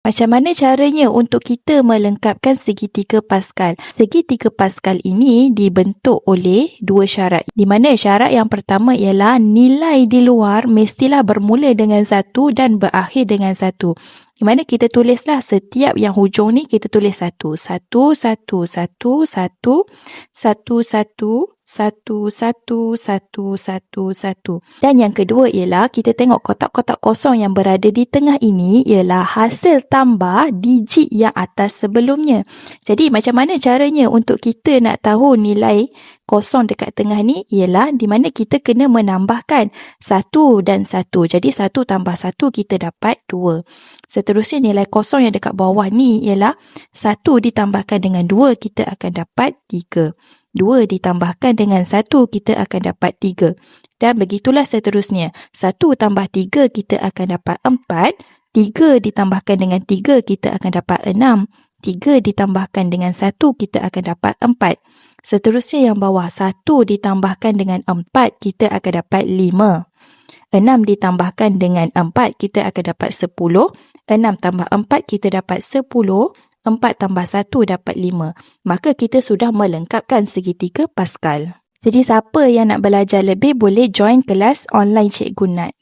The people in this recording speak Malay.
Macam mana caranya untuk kita melengkapkan segitiga Pascal? Segitiga Pascal ini dibentuk oleh dua syarat. Di mana syarat yang pertama ialah nilai di luar mestilah bermula dengan 1 dan berakhir dengan 1. Di mana kita tulislah setiap yang hujung ni kita tulis 1. 1, 1, 1, 1, 1, 1, 1, 1, 1, 1. Dan yang kedua ialah kita tengok kotak-kotak kosong yang berada di tengah ini ialah hasil tambah digit yang atas sebelumnya. Jadi macam mana caranya untuk kita nak tahu nilai kosong dekat tengah ni ialah di mana kita kena menambahkan 1 dan 1. Jadi 1 tambah 1 kita dapat 2. Seterusnya nilai kosong yang dekat bawah ni ialah 1 ditambahkan dengan 2 kita akan dapat 3. 2 ditambahkan dengan 1 kita akan dapat 3. Dan begitulah seterusnya. 1 tambah 3 kita akan dapat 4. 3 ditambahkan dengan 3 kita akan dapat 6. 3 ditambahkan dengan 1 kita akan dapat 4. Seterusnya yang bawah 1 ditambahkan dengan 4 kita akan dapat 5. 6 ditambahkan dengan 4 kita akan dapat 10. 6 tambah 4 kita dapat 10. 4 tambah 1 dapat 5. Maka kita sudah melengkapkan segitiga Pascal. Jadi siapa yang nak belajar lebih boleh join kelas online Cikgu Nat.